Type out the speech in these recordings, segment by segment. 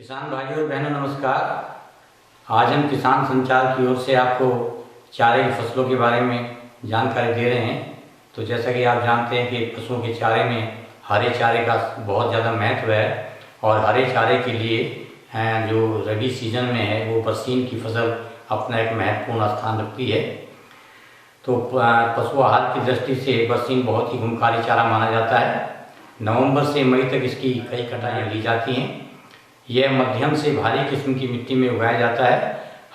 किसान भाइयों और बहनों नमस्कार। आज हम किसान संचार की ओर से आपको चारे की फसलों के बारे में जानकारी दे रहे हैं। तो जैसा कि आप जानते हैं कि पशुओं के चारे में हरे चारे का बहुत ज़्यादा महत्व है और हरे चारे के लिए जो रबी सीजन में है वो बरसीन की फसल अपना एक महत्वपूर्ण स्थान रखती है। तो पशु आहार की दृष्टि से बरसीन बहुत ही गुणकारी चारा माना जाता है। नवंबर से मई तक इसकी कई कटाइयाँ ली जाती हैं। यह मध्यम से भारी किस्म की मिट्टी में उगाया जाता है।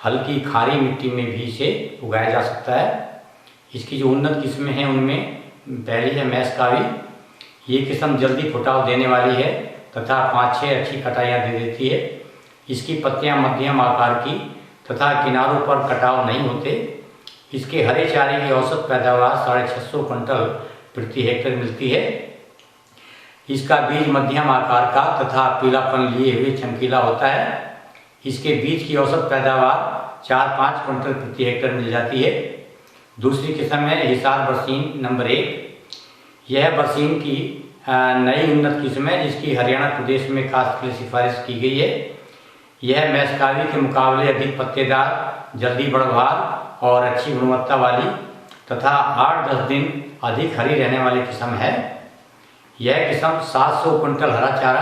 हल्की खारी मिट्टी में भी इसे उगाया जा सकता है। इसकी जो उन्नत किस्में हैं उनमें पहली है मैसकावी। ये किस्म जल्दी फुटाव देने वाली है तथा 5-6 अच्छी कटाइयाँ दे देती है। इसकी पत्तियाँ मध्यम आकार की तथा किनारों पर कटाव नहीं होते। इसके हरे चारे की औसत पैदावार 650 क्विंटल प्रति हेक्टेयर मिलती है। इसका बीज मध्यम आकार का तथा पीलापन लिए हुए चमकीला होता है। इसके बीज की औसत पैदावार 4-5 क्विंटल प्रति हेक्टेयर मिल जाती है। दूसरी किस्म है हिसार बरसीन नंबर 1। यह बरसीन की नई उन्नत किस्म है जिसकी हरियाणा प्रदेश में काश्त के लिए सिफारिश की गई है। यह मैसकावी के मुकाबले अधिक पत्तेदार, जल्दी बढ़वार और अच्छी गुणवत्ता वाली तथा 8-10 दिन अधिक हरी रहने वाली किस्म है। यह किस्म 700 क्विंटल हरा चारा,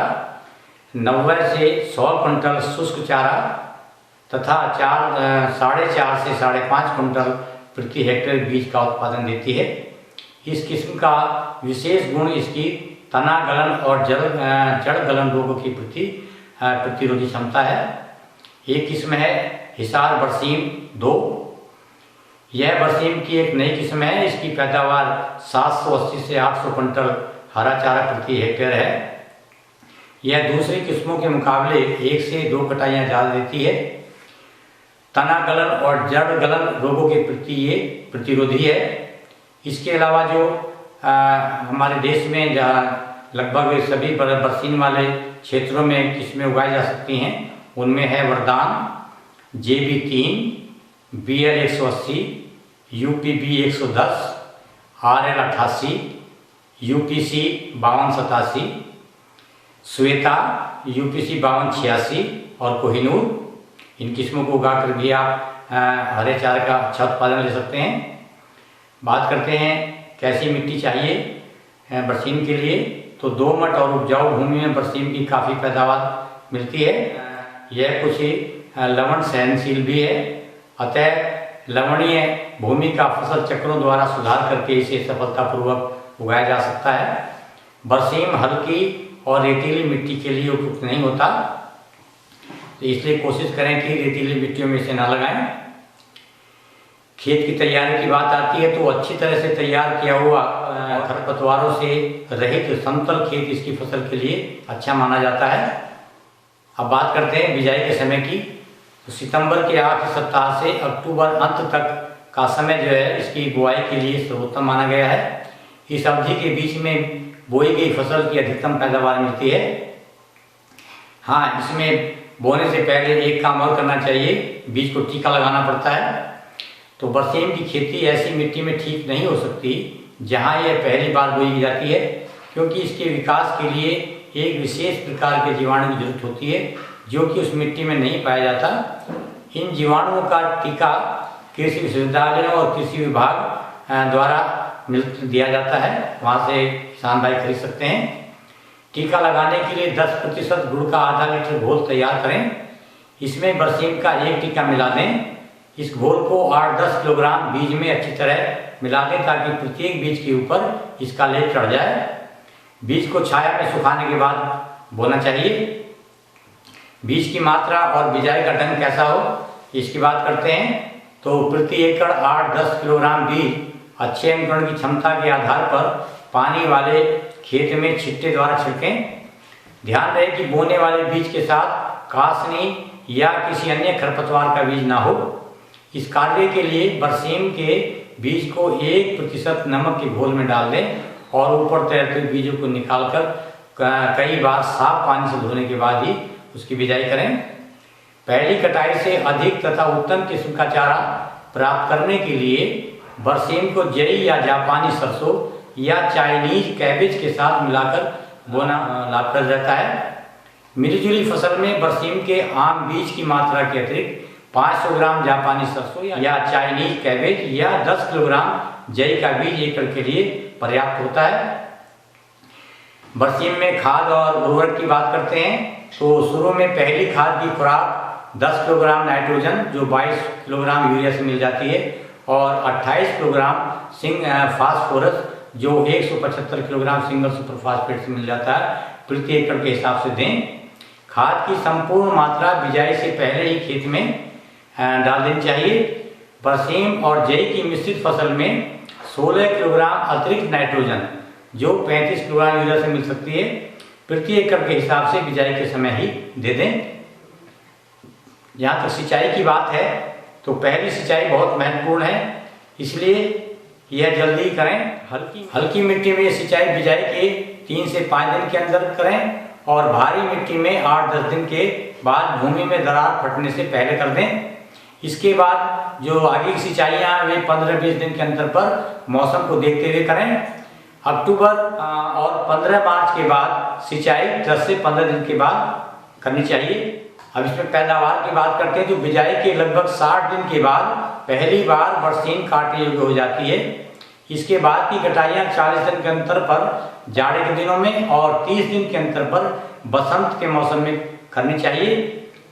90 से 100 क्विंटल शुष्क चारा तथा 4.5 से 5.5 क्विंटल प्रति हेक्टेयर बीज का उत्पादन देती है। इस किस्म का विशेष गुण इसकी तना गलन और जड़ गलन रोगों की प्रतिरोधी क्षमता है। एक किस्म है हिसार बरसीन 2। यह बरसीन की एक नई किस्म है। इसकी पैदावार 780 से 800 क्विंटल हरा चारा प्रति हेक्टेयर है। यह दूसरी किस्मों के मुकाबले 1 से 2 कटाइयाँ ज़्यादा देती है। तना गलन और जड़ गलन रोगों के प्रति ये प्रतिरोधी है। इसके अलावा जो हमारे देश में जहाँ लगभग सभी बरसीन वाले क्षेत्रों में किस्में उगाई जा सकती हैं उनमें है वरदान, JB3, BL 180, UPB 110, RL 88, UPC 5287, Shweta UPC 5286 और कोहिनूर। इन किस्मों को उगाकर भी आप हरे चारे का अच्छा उत्पादन ले सकते हैं। बात करते हैं कैसी मिट्टी चाहिए बरसीन के लिए। तो दोमट और उपजाऊ भूमि में बरसीन की काफ़ी पैदावार मिलती है। यह कुछ लवण सहनशील भी है, अतः लवणीय भूमि का फसल चक्रों द्वारा सुधार करके इसे सफलतापूर्वक उगाया जा सकता है। बरसीन हल्की और रेतीली मिट्टी के लिए उपयुक्त नहीं होता, तो इसलिए कोशिश करें कि रेतीली मिट्टियों में इसे ना लगाएं। खेत की तैयारी की बात आती है तो अच्छी तरह से तैयार किया हुआ खरपतवारों से रहित समतल खेत इसकी फसल के लिए अच्छा माना जाता है। अब बात करते हैं बिजाई के समय की। तो सितंबर के आखिरी सप्ताह से अक्टूबर अंत तक का समय जो है इसकी बुआई के लिए सर्वोत्तम माना गया है। इस अवधि के बीच में बोई गई फसल की अधिकतम पैदावार मिलती है। हाँ, इसमें बोने से पहले एक काम और करना चाहिए, बीज को टीका लगाना पड़ता है। तो बरसीन की खेती ऐसी मिट्टी में ठीक नहीं हो सकती जहाँ यह पहली बार बोई जाती है, क्योंकि इसके विकास के लिए एक विशेष प्रकार के जीवाणु की जरूरत होती है जो कि उस मिट्टी में नहीं पाया जाता। इन जीवाणुओं का टीका कृषि विश्वविद्यालयों और कृषि विभाग द्वारा दिया जाता है, वहाँ से किसान भाई खरीद सकते हैं। टीका लगाने के लिए 10% गुड़ का आधा लीटर घोल तैयार करें। इसमें बरसीन का एक टीका मिला दें। इस घोल को 8-10 किलोग्राम बीज में अच्छी तरह मिला दें ताकि प्रत्येक बीज के ऊपर इसका लेप चढ़ जाए। बीज को छाया में सुखाने के बाद बोना चाहिए। बीज की मात्रा और बिजाई का ढंग कैसा हो इसकी बात करते हैं। तो प्रति एकड़ 8-10 किलोग्राम बीज अच्छे अंकुरण की क्षमता के आधार पर पानी वाले खेत में छिट्टे द्वारा छिड़कें। ध्यान रहे कि बोने वाले बीज के साथ कासनी या किसी अन्य खरपतवार का बीज ना हो। इस कार्य के लिए बरसीन के बीज को 1% नमक के घोल में डाल दें और ऊपर तैरते हुए बीजों को निकालकर कई बार साफ पानी से धोने के बाद ही उसकी बिजाई करें। पहली कटाई से अधिक तथा उत्तम किस्म का चारा प्राप्त करने के लिए बरसीन को जई या जापानी सरसों या चाइनीज कैबेज के साथ मिलाकर बोना लाभप्रद रहता है। मिलीजुली फसल में बरसीम के आम बीज की मात्रा के अतिरिक्त 500 ग्राम जापानी सरसों या चाइनीज कैबेज या 10 किलोग्राम जई का बीज एकड़ के लिए पर्याप्त होता है। बरसीम में खाद और उर्वरक की बात करते हैं तो शुरू में पहली खाद की खुराक 10 किलोग्राम नाइट्रोजन जो 22 किलोग्राम यूरिया से मिल जाती है और 28 किलोग्राम फास्फोरस जो 175 किलोग्राम सिंगल सुपर फास्फेट से मिल जाता है प्रति एकड़ के हिसाब से दें। खाद की संपूर्ण मात्रा बिजाई से पहले ही खेत में डाल देनी चाहिए। बरसीम और जई की मिश्रित फसल में 16 किलोग्राम अतिरिक्त नाइट्रोजन जो 35 किलोग्राम यूरिया से मिल सकती है प्रति एकड़ के हिसाब से बिजाई के समय ही दे दें। जहाँ तक सिंचाई की बात है तो पहली सिंचाई बहुत महत्वपूर्ण है, इसलिए यह जल्दी करें। हल्की मिट्टी में सिंचाई बिजाई के 3 से 5 दिन के अंदर करें और भारी मिट्टी में 8-10 दिन के बाद भूमि में दरार फटने से पहले कर दें। इसके बाद जो आगे की सिंचाइयाँ वे 15-20 दिन के अंतर पर मौसम को देखते हुए करें। अक्टूबर और 15 मार्च के बाद सिंचाई 10 से 15 दिन के बाद करनी चाहिए। अब इसमें पैदावार की बात करते हैं तो बिजाई के लगभग 60 दिन के बाद पहली बार बरसीम काटने योग्य हो जाती है। इसके बाद की कटाइयाँ 40 दिन के अंतर पर जाड़े के दिनों में और 30 दिन के अंतर पर बसंत के मौसम में करनी चाहिए।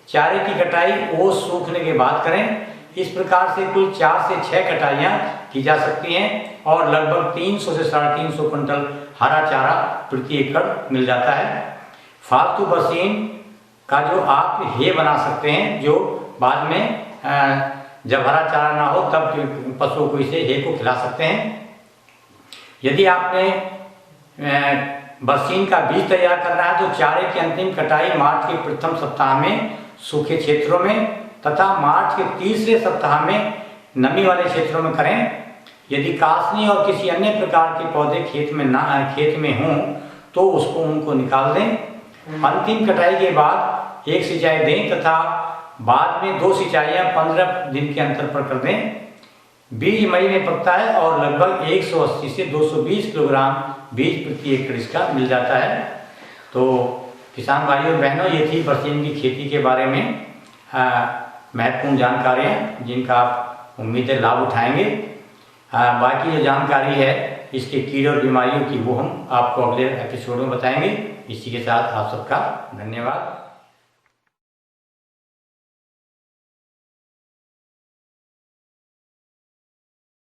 चारे की कटाई ओस सूखने के बाद करें। इस प्रकार से कुल 4 से 6 कटाइयाँ की जा सकती हैं और लगभग 300 से 350 क्विंटल हरा चारा प्रति एकड़ मिल जाता है। फालतू बरसीम का जो आप हे बना सकते हैं जो बाद में जब हरा चारा ना हो तब पशुओं को इसे हे को खिला सकते हैं। यदि आपने बरसीम का बीज तैयार करना है तो चारे की अंतिम कटाई मार्च के प्रथम सप्ताह में सूखे क्षेत्रों में तथा मार्च के तीसरे सप्ताह में नमी वाले क्षेत्रों में करें। यदि कासनी और किसी अन्य प्रकार के पौधे खेत में हों तो उनको निकाल दें। अंतिम कटाई के बाद एक सिंचाई दें तथा बाद में 2 सिंचाइयाँ 15 दिन के अंतर पर कर दें। बीज मई में पकता है और लगभग 180 से 220 किलोग्राम बीज प्रति एकड़ इसका मिल जाता है। तो किसान भाइयों और बहनों, ये थी बरसीम की खेती के बारे में महत्वपूर्ण जानकारियाँ जिनका आप उम्मीद है लाभ उठाएंगे। बाकी जो जानकारी है इसके कीड़े और बीमारियों की वो हम आपको अगले एपिसोड में बताएंगे। इसी के साथ आप सबका धन्यवाद।